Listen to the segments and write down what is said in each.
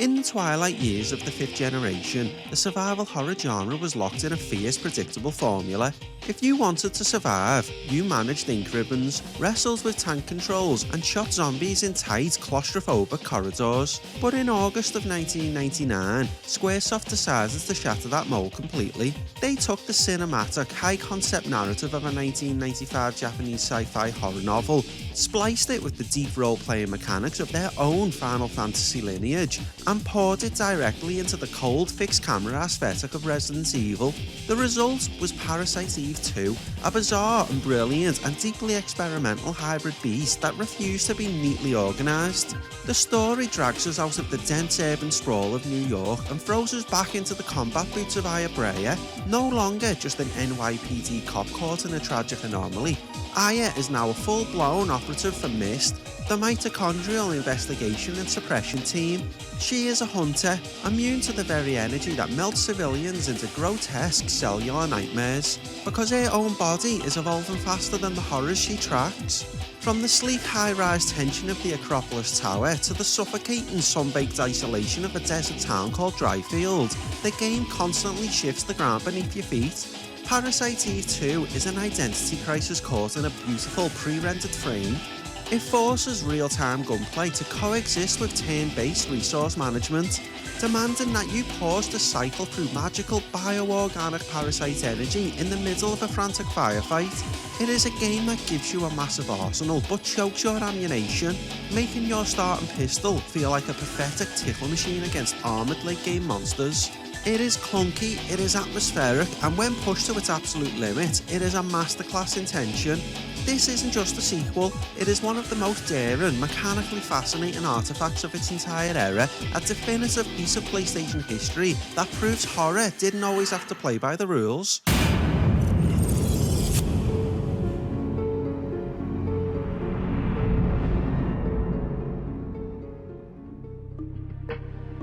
In the twilight years of the 5th generation, the survival horror genre was locked in a fierce, predictable formula. If you wanted to survive, you managed ink ribbons, wrestled with tank controls, and shot zombies in tight, claustrophobic corridors. But in August of 1999, Squaresoft decided to shatter that mold completely. They took the cinematic, high-concept narrative of a 1995 Japanese sci-fi horror novel, spliced it with the deep role-playing mechanics of their own Final Fantasy lineage, and poured it directly into the cold, fixed camera aesthetic of Resident Evil. The result was Parasite Eve II, a bizarre and brilliant and deeply experimental hybrid beast that refused to be neatly organised. The story drags us out of the dense urban sprawl of New York and throws us back into the combat boots of Aya Brea, no longer just an NYPD cop caught in a tragic anomaly. Aya is now a full-blown operative for Myst, the mitochondrial investigation and suppression team. She is a hunter, immune to the very energy that melts civilians into grotesque cellular nightmares, because her own body is evolving faster than the horrors she tracks. From the sleek high-rise tension of the Akropolis Tower to the suffocating sun-baked isolation of a desert town called Dryfield, the game constantly shifts the ground beneath your feet. Parasite Eve II is an identity crisis caught in a beautiful pre-rendered frame. It forces real-time gunplay to coexist with turn-based resource management, demanding that you pause to cycle through magical bioorganic parasite energy in the middle of a frantic firefight. It is a game that gives you a massive arsenal but chokes your ammunition, making your starting pistol feel like a pathetic tickle machine against armoured late-game monsters. It is clunky, it is atmospheric, and when pushed to its absolute limit, it is a masterclass in tension. This isn't just a sequel, it is one of the most daring, mechanically fascinating artefacts of its entire era, a definitive piece of PlayStation history that proves horror didn't always have to play by the rules.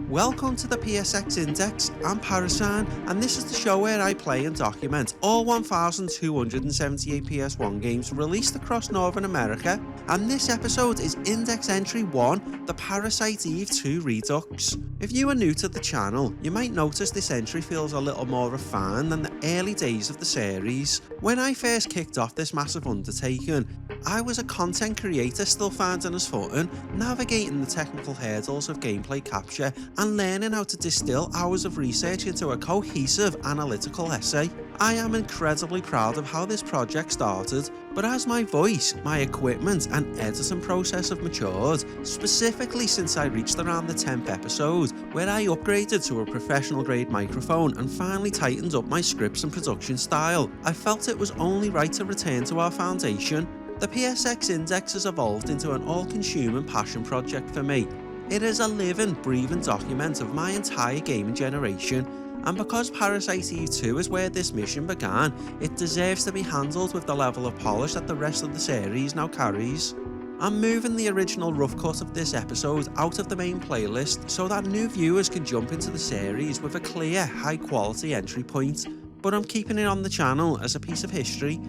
Welcome to the PSX Index, I'm Parasine, and this is the show where I play and document all 1,278 PS1 games released across Northern America, and this episode is Index Entry 1, the Parasite Eve II Redux. If you are new to the channel, you might notice this entry feels a little more refined than the early days of the series. When I first kicked off this massive undertaking, I was a content creator still finding his footing, navigating the technical hurdles of gameplay capture and learning how to distill hours of research into a cohesive analytical essay. I am incredibly proud of how this project started, but as my voice, my equipment and editing process have matured, specifically since I reached around the 10th episode, where I upgraded to a professional grade microphone and finally tightened up my scripts and production style, I felt it was only right to return to our foundation. The PSX Index has evolved into an all-consuming passion project for me. It is a living, breathing document of my entire gaming generation, and because Parasite Eve II is where this mission began, it deserves to be handled with the level of polish that the rest of the series now carries. I'm moving the original rough cut of this episode out of the main playlist so that new viewers can jump into the series with a clear, high-quality entry point, but I'm keeping it on the channel as a piece of history.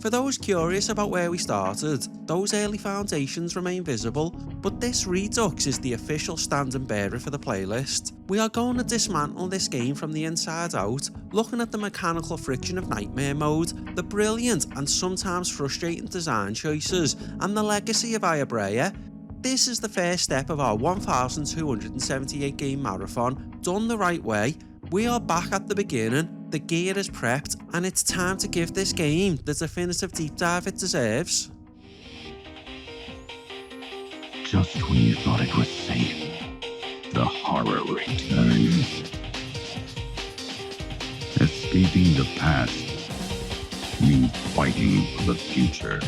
For those curious about where we started, those early foundations remain visible, but this Redux is the official standing bearer for the playlist. We are going to dismantle this game from the inside out, looking at the mechanical friction of Nightmare Mode, the brilliant and sometimes frustrating design choices, and the legacy of Aya Brea. This is the first step of our 1,278 game marathon, done the right way. We are back at the beginning, the gear is prepped, and it's time to give this game the definitive deep dive it deserves. Just when you thought it was safe, the horror returns. Escaping the past means fighting for the future.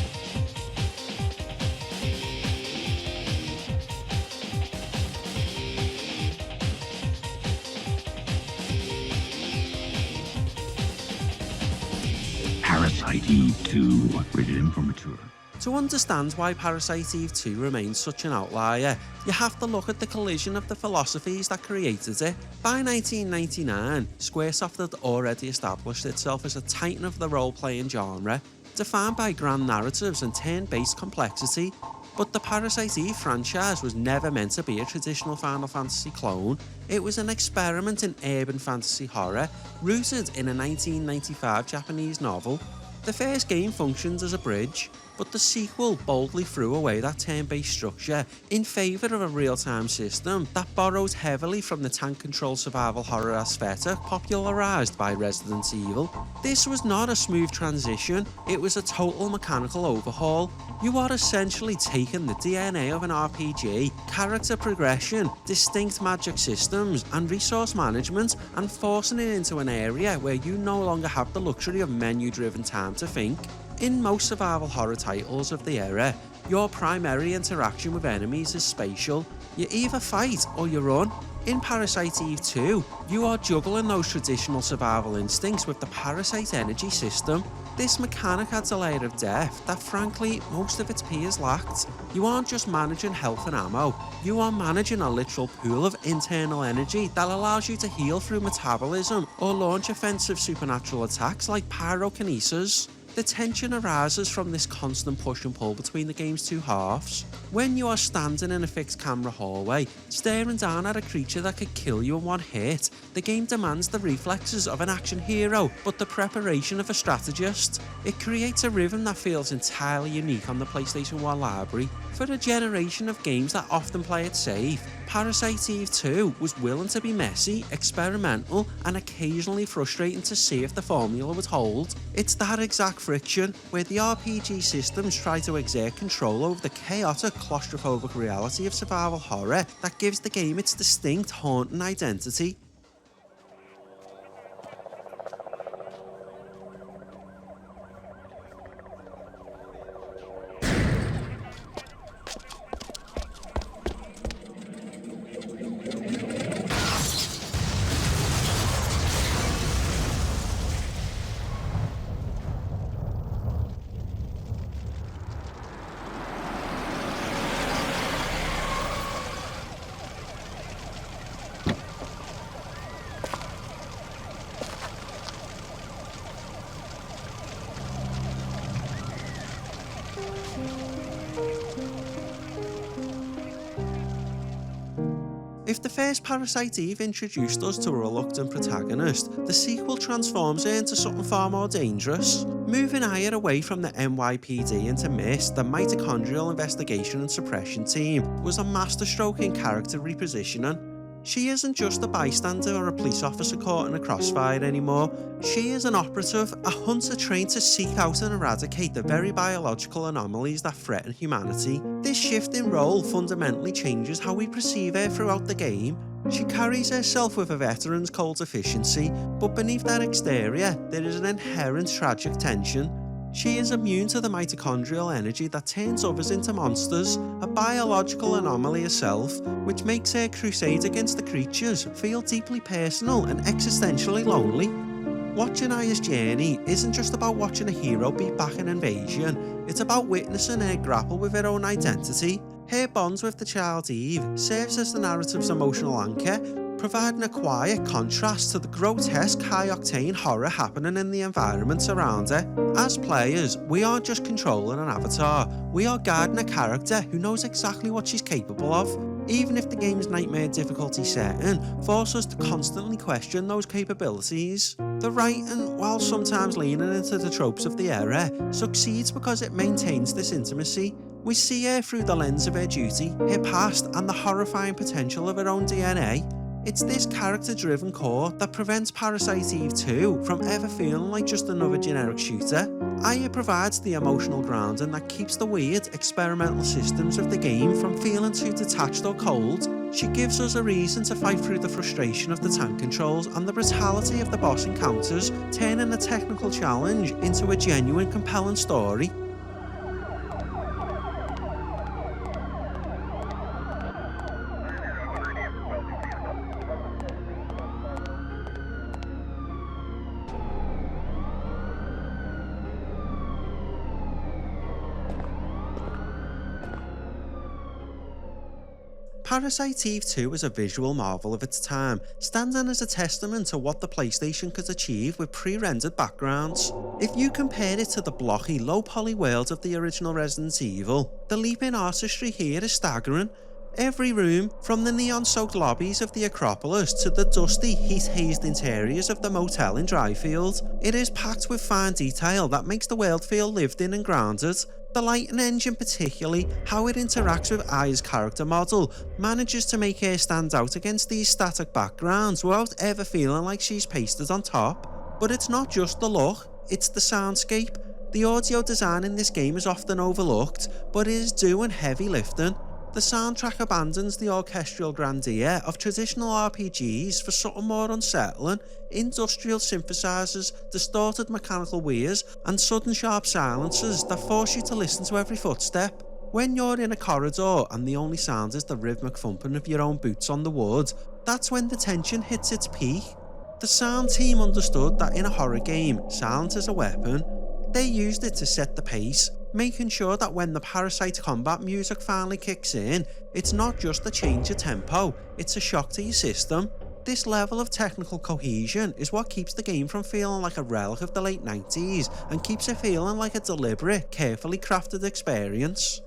Parasite Eve II, rated M for mature. To understand why Parasite Eve II remains such an outlier, you have to look at the collision of the philosophies that created it. By 1999, Squaresoft had already established itself as a titan of the role-playing genre, defined by grand narratives and turn-based complexity. But the Parasite Eve franchise was never meant to be a traditional Final Fantasy clone. It was an experiment in urban fantasy horror, rooted in a 1995 Japanese novel. The first game functioned as a bridge, but the sequel boldly threw away that turn-based structure in favour of a real-time system that borrowed heavily from the tank-controlled survival horror aesthetic popularised by Resident Evil. This was not a smooth transition, it was a total mechanical overhaul. You are essentially taking the DNA of an RPG, character progression, distinct magic systems, and resource management, and forcing it into an area where you no longer have the luxury of menu-driven time to think. In most survival horror titles of the era, your primary interaction with enemies is spatial. You either fight or you run. In Parasite Eve II, you are juggling those traditional survival instincts with the Parasite energy system. This mechanic adds a layer of depth that frankly most of its peers lacked. You aren't just managing health and ammo, you are managing a literal pool of internal energy that allows you to heal through metabolism or launch offensive supernatural attacks like pyrokinesis. The tension arises from this constant push and pull between the game's two halves. When you are standing in a fixed camera hallway, staring down at a creature that could kill you in one hit, the game demands the reflexes of an action hero, but the preparation of a strategist. It creates a rhythm that feels entirely unique on the PlayStation 1 library. For a generation of games that often play it safe, Parasite Eve II was willing to be messy, experimental, and occasionally frustrating to see if the formula would hold. It's that exact friction, where the RPG systems try to exert control over the chaotic, claustrophobic reality of survival horror, that gives the game its distinct, haunting identity. If the first Parasite Eve introduced us to a reluctant protagonist, the sequel transforms her into something far more dangerous. Moving Aya away from the NYPD into MIST, the Mitochondrial Investigation and Suppression Team, was a masterstroke in character repositioning. She isn't just a bystander or a police officer caught in a crossfire anymore. She is an operative, a hunter trained to seek out and eradicate the very biological anomalies that threaten humanity. This shift in role fundamentally changes how we perceive her throughout the game. She carries herself with a veteran's cold efficiency, but beneath that exterior, there is an inherent tragic tension. She is immune to the mitochondrial energy that turns others into monsters, a biological anomaly herself, which makes her crusade against the creatures feel deeply personal and existentially lonely. Watching Aya's journey isn't just about watching a hero beat back an invasion, it's about witnessing her grapple with her own identity. Her bonds with the child Eve serves as the narrative's emotional anchor, providing a quiet contrast to the grotesque, high-octane horror happening in the environments around her. As players, we aren't just controlling an avatar, we are guiding a character who knows exactly what she's capable of, even if the game's nightmare difficulty setting forces us to constantly question those capabilities. The writing, while sometimes leaning into the tropes of the era, succeeds because it maintains this intimacy. We see her through the lens of her duty, her past, and the horrifying potential of her own DNA. It's this character-driven core that prevents Parasite Eve II from ever feeling like just another generic shooter. Aya provides the emotional grounding that keeps the weird, experimental systems of the game from feeling too detached or cold. She gives us a reason to fight through the frustration of the tank controls and the brutality of the boss encounters, turning a technical challenge into a genuine, compelling story. Parasite Eve II is a visual marvel of its time, standing as a testament to what the PlayStation could achieve with pre-rendered backgrounds. If you compare it to the blocky, low-poly world of the original Resident Evil, the leap in artistry here is staggering. Every room, from the neon-soaked lobbies of the Akropolis to the dusty, heat-hazed interiors of the motel in Dryfield, it is packed with fine detail that makes the world feel lived in and grounded. The lighting engine, particularly how it interacts with Aya's character model, manages to make her stand out against these static backgrounds without ever feeling like she's pasted on top. But it's not just the look, it's the soundscape. The audio design in this game is often overlooked, but it is doing heavy lifting. The soundtrack abandons the orchestral grandeur of traditional RPGs for something more unsettling: industrial synthesizers, distorted mechanical whirs, and sudden sharp silences that force you to listen to every footstep. When you're in a corridor and the only sound is the rhythmic thumping of your own boots on the wood, that's when the tension hits its peak. The sound team understood that in a horror game, silence is a weapon. They used it to set the pace, making sure that when the Parasite combat music finally kicks in, it's not just a change of tempo, it's a shock to your system. This level of technical cohesion is what keeps the game from feeling like a relic of the late 90s and keeps it feeling like a deliberate, carefully crafted experience.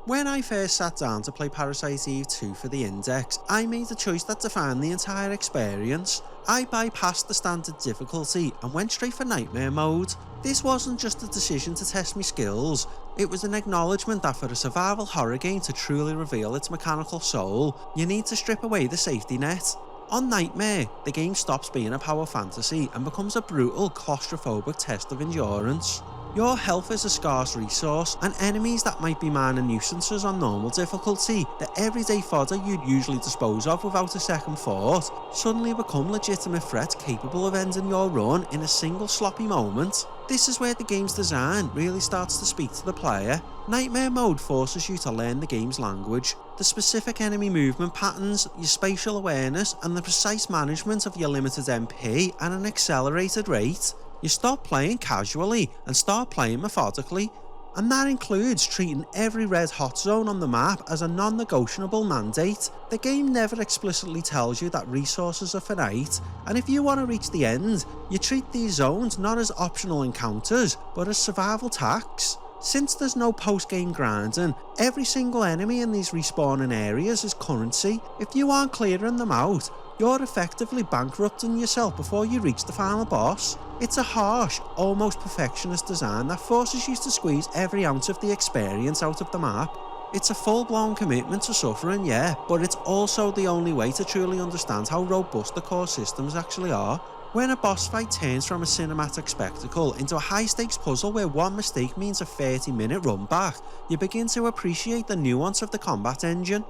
When I first sat down to play Parasite Eve II for the Index, I made a choice that defined the entire experience. I bypassed the standard difficulty and went straight for Nightmare mode. This wasn't just a decision to test my skills, it was an acknowledgement that for a survival horror game to truly reveal its mechanical soul, you need to strip away the safety net. On Nightmare, the game stops being a power fantasy and becomes a brutal, claustrophobic test of endurance. Your health is a scarce resource, and enemies that might be minor nuisances on normal difficulty, the everyday fodder you'd usually dispose of without a second thought, suddenly become legitimate threats capable of ending your run in a single sloppy moment. This is where the game's design really starts to speak to the player. Nightmare mode forces you to learn the game's language, the specific enemy movement patterns, your spatial awareness, and the precise management of your limited MP at an accelerated rate. You stop playing casually and start playing methodically, and that includes treating every red hot zone on the map as a non-negotiable mandate. The game never explicitly tells you that resources are finite, and if you want to reach the end, you treat these zones not as optional encounters, but as survival tax. Since there's no post-game grinding, every single enemy in these respawning areas is currency. If you aren't clearing them out, you're effectively bankrupting yourself before you reach the final boss. It's a harsh, almost perfectionist design that forces you to squeeze every ounce of the experience out of the map. It's a full-blown commitment to suffering, yeah, but it's also the only way to truly understand how robust the core systems actually are. When a boss fight turns from a cinematic spectacle into a high-stakes puzzle where one mistake means a 30-minute run back, you begin to appreciate the nuance of the combat engine.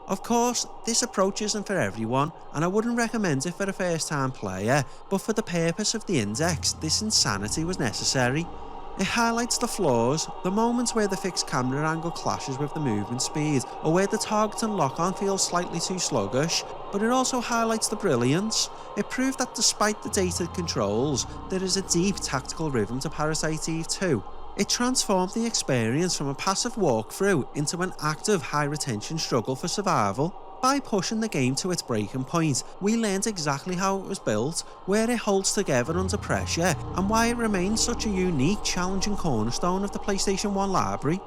Of course, this approach isn't for everyone, and I wouldn't recommend it for a first-time player, but for the purpose of the Index, this insanity was necessary. It highlights the flaws, the moments where the fixed camera angle clashes with the movement speed, or where the target and lock-on feels slightly too sluggish, but it also highlights the brilliance. It proved that despite the dated controls, there is a deep tactical rhythm to Parasite Eve II. It transformed the experience from a passive walkthrough into an active, high-retention struggle for survival. By pushing the game to its breaking point, we learned exactly how it was built, where it holds together under pressure, and why it remains such a unique, challenging cornerstone of the PlayStation 1 library.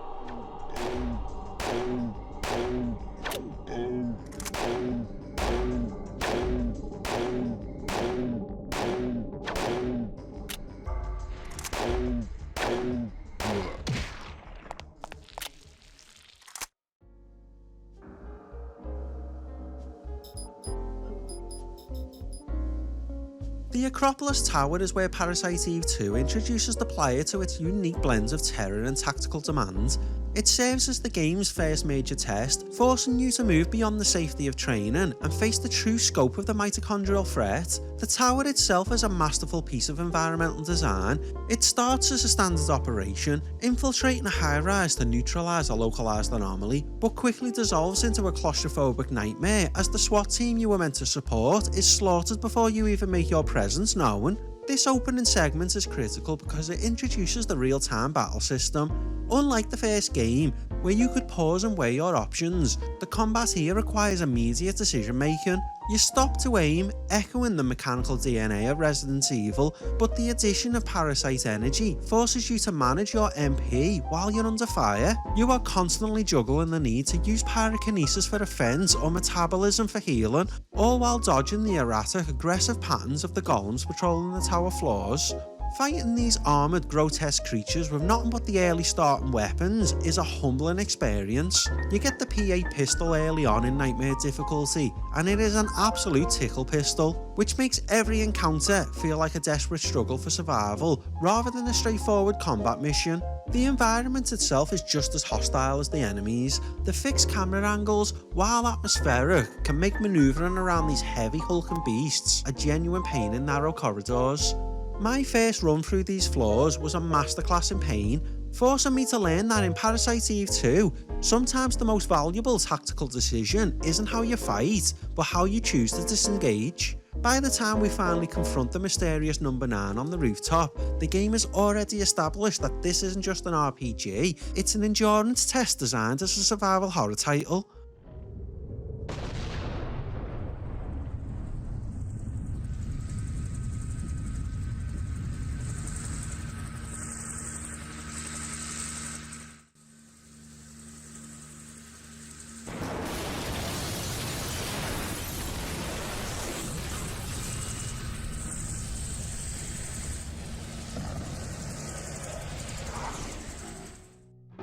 The Akropolis Tower is where Parasite Eve II introduces the player to its unique blends of terror and tactical demands. It serves as the game's first major test, forcing you to move beyond the safety of training and face the true scope of the mitochondrial threat. The tower itself is a masterful piece of environmental design. It starts as a standard operation, infiltrating a high-rise to neutralise a localised anomaly, but quickly dissolves into a claustrophobic nightmare as the SWAT team you were meant to support is slaughtered before you even make your presence known. This opening segment is critical because it introduces the real-time battle system. Unlike the first game, where you could pause and weigh your options, the combat here requires immediate decision making. You stop to aim, echoing the mechanical DNA of Resident Evil, but the addition of Parasite energy forces you to manage your MP while you're under fire. You are constantly juggling the need to use pyrokinesis for defense or metabolism for healing, all while dodging the erratic, aggressive patterns of the golems patrolling the tower floors. Fighting these armoured, grotesque creatures with nothing but the early starting weapons is a humbling experience. You get the P8 pistol early on in Nightmare difficulty, and it is an absolute tickle pistol, which makes every encounter feel like a desperate struggle for survival, rather than a straightforward combat mission. The environment itself is just as hostile as the enemies. The fixed camera angles, while atmospheric, can make manoeuvring around these heavy hulking beasts a genuine pain in narrow corridors. My first run through these floors was a masterclass in pain, forcing me to learn that in Parasite Eve II, sometimes the most valuable tactical decision isn't how you fight, but how you choose to disengage. By the time we finally confront the mysterious number 9 on the rooftop, the game has already established that this isn't just an RPG, it's an endurance test designed as a survival horror title.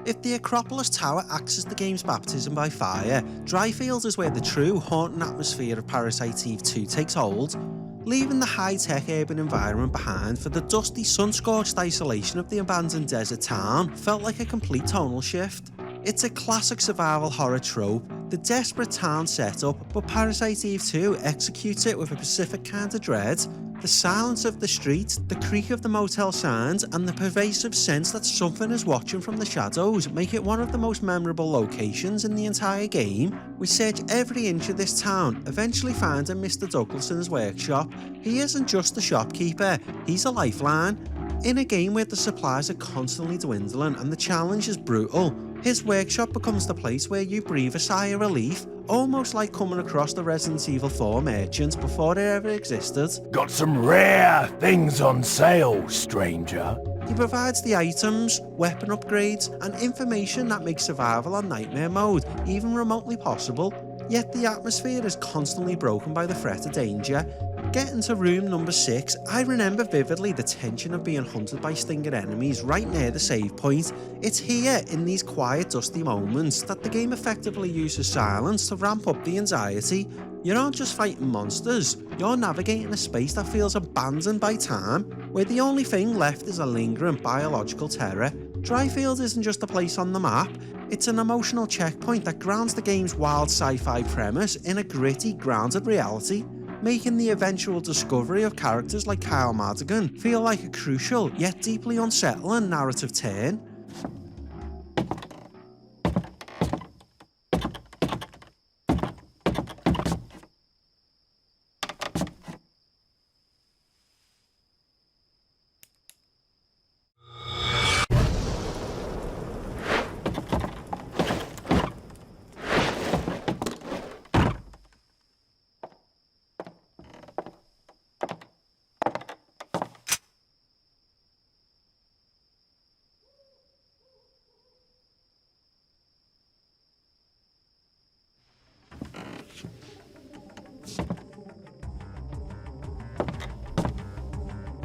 If the Akropolis Tower acts as the game's baptism by fire, Dryfield is where the true haunting atmosphere of Parasite Eve II takes hold. Leaving the high-tech urban environment behind for the dusty, sun-scorched isolation of the abandoned desert town felt like a complete tonal shift. It's a classic survival horror trope, the desperate town setup, but Parasite Eve II executes it with a specific kind of dread. The silence of the street, the creak of the motel signs, and the pervasive sense that something is watching from the shadows make it one of the most memorable locations in the entire game. We search every inch of this town, eventually finding Mr. Douglason's workshop. He isn't just a shopkeeper, he's a lifeline. In a game where the supplies are constantly dwindling and the challenge is brutal, his workshop becomes the place where you breathe a sigh of relief, almost like coming across the Resident Evil 4 merchants before they ever existed. Got some rare things on sale, stranger. He provides the items, weapon upgrades, and information that makes survival on Nightmare mode even remotely possible, yet the atmosphere is constantly broken by the threat of danger. Getting to room number 6, I remember vividly the tension of being hunted by stinging enemies right near the save point. It's here, in these quiet, dusty moments, that the game effectively uses silence to ramp up the anxiety. You aren't just fighting monsters, you're navigating a space that feels abandoned by time, where the only thing left is a lingering biological terror. Dryfield isn't just a place on the map, it's an emotional checkpoint that grounds the game's wild sci-fi premise in a gritty, grounded reality, making the eventual discovery of characters like Kyle Madigan feel like a crucial yet deeply unsettling narrative turn.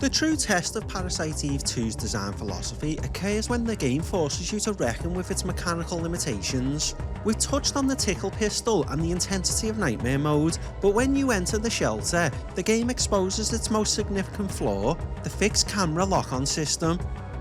The true test of Parasite Eve II's design philosophy occurs when the game forces you to reckon with its mechanical limitations. We've touched on the tickle pistol and the intensity of Nightmare mode, but when you enter the shelter, the game exposes its most significant flaw, the fixed camera lock-on system.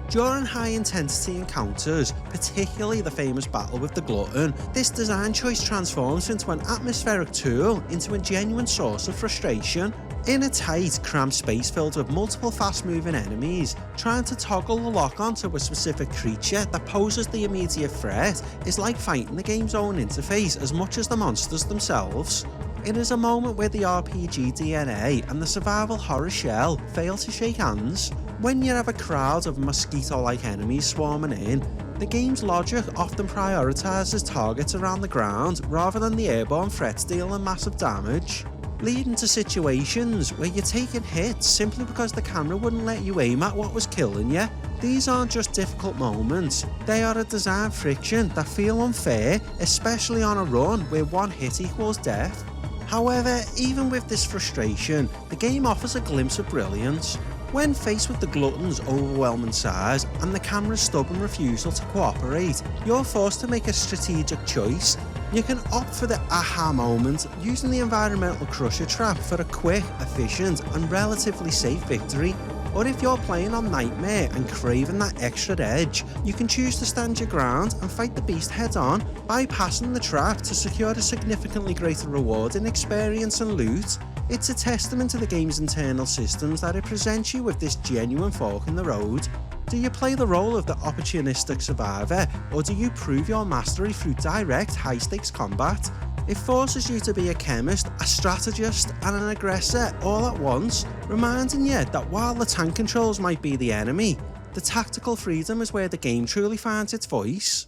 During high-intensity encounters, particularly the famous battle with the Glutton, this design choice transforms into an atmospheric tool into a genuine source of frustration. In a tight, cramped space filled with multiple fast-moving enemies, trying to toggle the lock-on to a specific creature that poses the immediate threat is like fighting the game's own interface as much as the monsters themselves. It is a moment where the RPG DNA and the survival horror shell fail to shake hands. When you have a crowd of mosquito-like enemies swarming in, the game's logic often prioritises targets around the ground rather than the airborne threats dealing massive damage, leading to situations where you're taking hits simply because the camera wouldn't let you aim at what was killing you. These aren't just difficult moments, they are a design friction that feel unfair, especially on a run where one hit equals death. However, even with this frustration, the game offers a glimpse of brilliance. When faced with the Glutton's overwhelming size and the camera's stubborn refusal to cooperate, you're forced to make a strategic choice. You can opt for the aha moment, using the environmental crusher trap for a quick, efficient and relatively safe victory. Or if you're playing on Nightmare and craving that extra edge, you can choose to stand your ground and fight the beast head on, bypassing the trap to secure a significantly greater reward in experience and loot. It's a testament to the game's internal systems that it presents you with this genuine fork in the road. Do you play the role of the opportunistic survivor, or do you prove your mastery through direct, high-stakes combat? It forces you to be a chemist, a strategist, and an aggressor all at once, reminding you that while the tank controls might be the enemy, the tactical freedom is where the game truly finds its voice.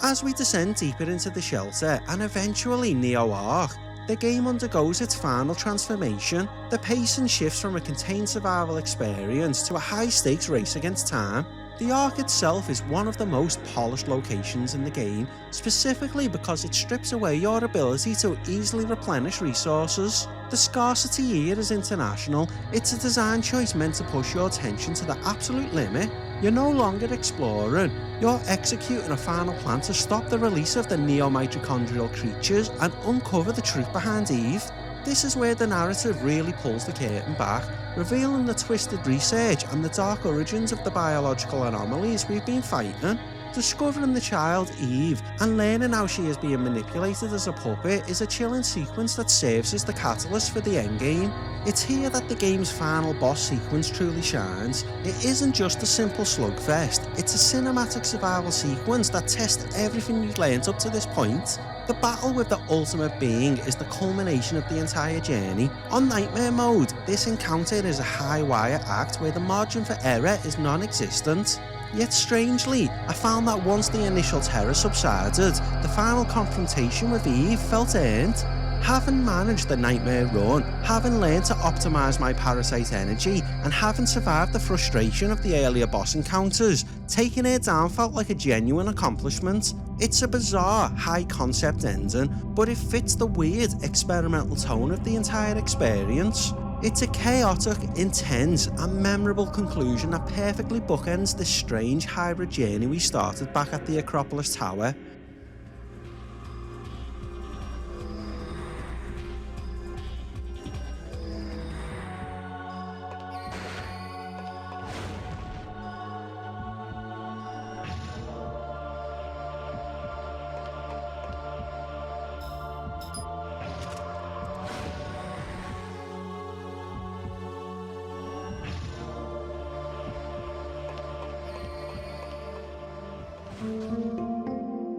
As we descend deeper into the shelter and eventually Neo-Ark, the game undergoes its final transformation. The pacing shifts from a contained survival experience to a high-stakes race against time. The Ark itself is one of the most polished locations in the game, specifically because it strips away your ability to easily replenish resources. The scarcity here is international. It's a design choice meant to push your attention to the absolute limit. You're no longer exploring, you're executing a final plan to stop the release of the neo-mitochondrial creatures and uncover the truth behind Eve. This is where the narrative really pulls the curtain back, revealing the twisted research and the dark origins of the biological anomalies we've been fighting. Discovering the child Eve and learning how she is being manipulated as a puppet is a chilling sequence that serves as the catalyst for the endgame. It's here that the game's final boss sequence truly shines. It isn't just a simple slugfest, it's a cinematic survival sequence that tests everything you've learned up to this point. The battle with the ultimate being is the culmination of the entire journey. On Nightmare mode, this encounter is a high-wire act where the margin for error is non-existent. Yet strangely, I found that once the initial terror subsided, the final confrontation with Eve felt earned. Having managed the Nightmare run, having learned to optimise my parasite energy, and having survived the frustration of the earlier boss encounters, taking her down felt like a genuine accomplishment. It's a bizarre, high-concept ending, but it fits the weird, experimental tone of the entire experience. It's a chaotic, intense, and memorable conclusion that perfectly bookends this strange hybrid journey we started back at the Akropolis Tower.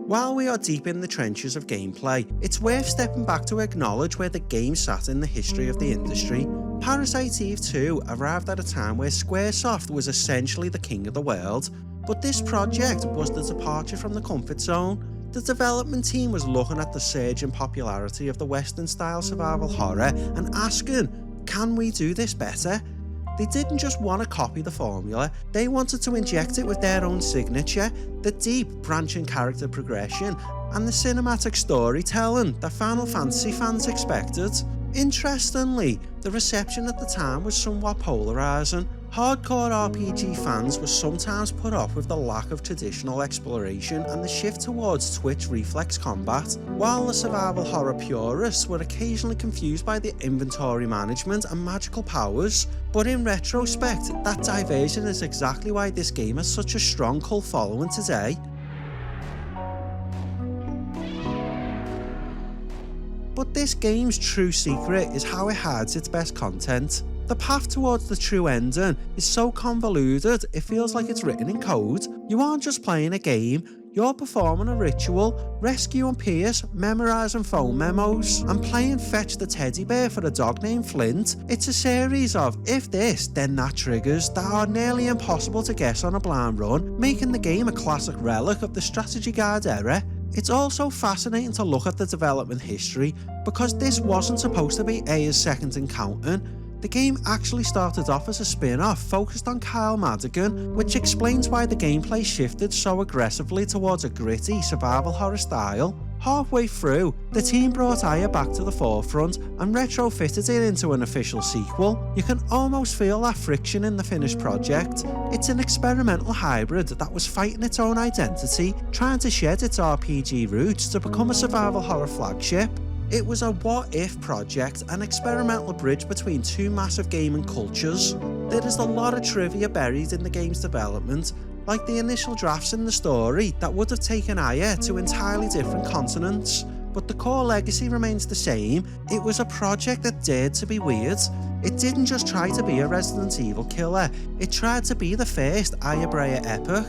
While we are deep in the trenches of gameplay, it's worth stepping back to acknowledge where the game sat in the history of the industry. Parasite Eve II arrived at a time where Squaresoft was essentially the king of the world, but this project was the departure from the comfort zone. The development team was looking at the surge in popularity of the Western-style survival horror and asking, can we do this better? They didn't just want to copy the formula, they wanted to inject it with their own signature, the deep, branching character progression, and the cinematic storytelling that Final Fantasy fans expected. Interestingly, the reception at the time was somewhat polarising. Hardcore RPG fans were sometimes put off with the lack of traditional exploration and the shift towards twitch reflex combat, while the survival horror purists were occasionally confused by the inventory management and magical powers. But in retrospect, that diversion is exactly why this game has such a strong cult following today. But this game's true secret is how it hides its best content. The path towards the true ending is so convoluted it feels like it's written in code. You aren't just playing a game, you're performing a ritual, rescuing Pierce, memorising phone memos, and playing fetch the teddy bear for a dog named Flint. It's a series of if this, then that triggers that are nearly impossible to guess on a blind run, making the game a classic relic of the strategy guide era. It's also fascinating to look at the development history, because this wasn't supposed to be Aya's second encounter. The game actually started off as a spin-off focused on Kyle Madigan, which explains why the gameplay shifted so aggressively towards a gritty survival horror style. Halfway through, the team brought Aya back to the forefront and retrofitted it into an official sequel. You can almost feel that friction in the finished project. It's an experimental hybrid that was fighting its own identity, trying to shed its RPG roots to become a survival horror flagship. It was a what-if project, an experimental bridge between two massive gaming cultures. There is a lot of trivia buried in the game's development, like the initial drafts in the story that would have taken Aya to entirely different continents. But the core legacy remains the same. It was a project that dared to be weird. It didn't just try to be a Resident Evil killer, it tried to be the first Aya Brea epic.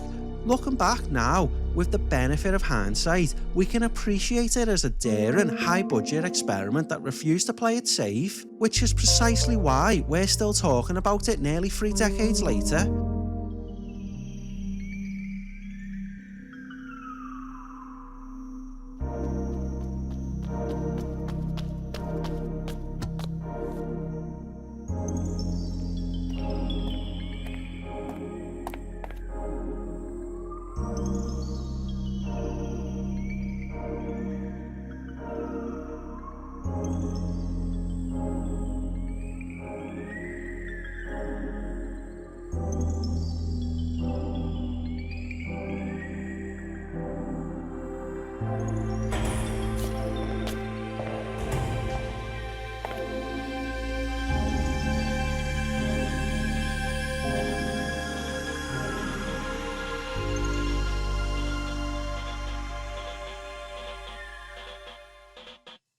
Looking back now, with the benefit of hindsight, we can appreciate it as a daring, high-budget experiment that refused to play it safe, which is precisely why we're still talking about it nearly 3 decades later.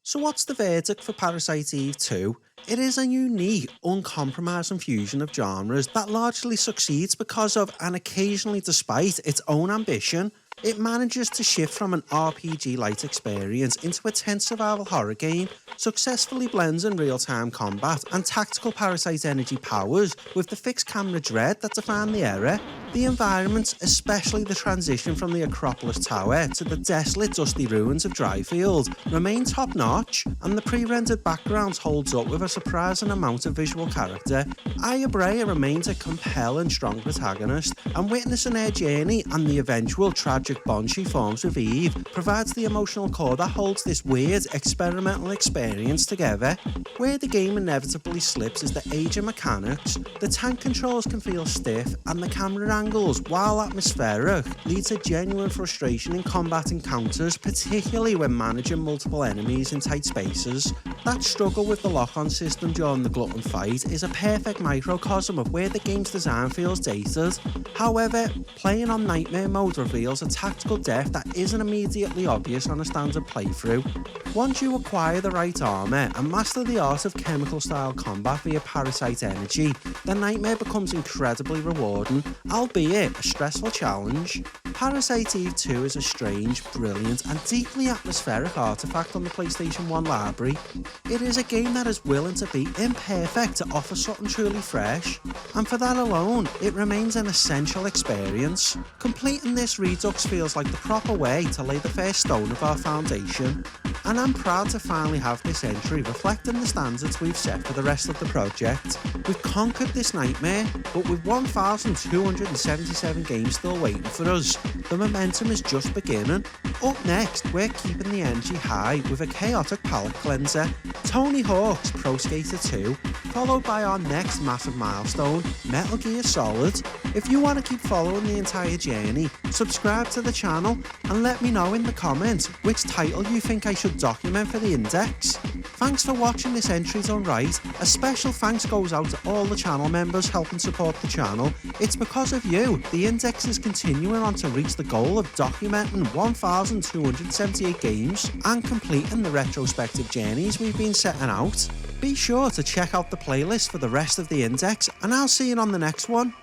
So what's the verdict for Parasite Eve II? It is a unique, uncompromising fusion of genres that largely succeeds because of, and occasionally despite, its own ambition. It manages to shift from an RPG-light experience into a tense survival horror game, successfully blends in real-time combat and tactical parasite energy powers with the fixed camera dread that defined the era. The environments, especially the transition from the Akropolis Tower to the desolate, dusty ruins of Dryfield, remain top-notch, and the pre-rendered backgrounds holds up with a surprising amount of visual character. Aya Brea remains a compelling, strong protagonist, and witnessing her journey and the eventual tragic bond she forms with Eve provides the emotional core that holds this weird, experimental experience together. Where the game inevitably slips is the age of mechanics. The tank controls can feel stiff, and the camera angles, while atmospheric, lead to genuine frustration in combat encounters, particularly when managing multiple enemies in tight spaces. That struggle with the lock-on system during the glutton fight is a perfect microcosm of where the game's design feels dated. However, playing on Nightmare mode reveals a tactical depth that isn't immediately obvious on a standard playthrough. Once you acquire the right armour and master the art of chemical-style combat via parasite energy, the Nightmare becomes incredibly rewarding, albeit a stressful challenge. Parasite Eve II is a strange, brilliant and deeply atmospheric artifact on the PlayStation 1 library. It is a game that is willing to be imperfect to offer something truly fresh, and for that alone, it remains an essential experience. Completing this redux feels like the proper way to lay the first stone of our foundation, and I'm proud to finally have this entry reflecting the standards we've set for the rest of the project. We've conquered this nightmare, but with 1,277 games still waiting for us, the momentum is just beginning. Up next, we're keeping the energy high with a chaotic palette cleanser, Tony Hawk's Pro Skater 2, followed by our next massive milestone, Metal Gear Solid. If you want to keep following the entire journey, subscribe to the channel and let me know in the comments which title you think I should document for the index. Thanks for watching this entry done right. A special thanks goes out to all the channel members helping support the channel. It's because of you the index is continuing on to reach the goal of documenting 1,278 games and completing the retrospective journeys we've been setting out. Be sure to check out the playlist for the rest of the index, and I'll see you on the next one.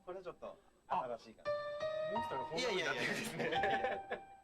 これはちょっと新しいから。モンスターがそんな風になってるんですね。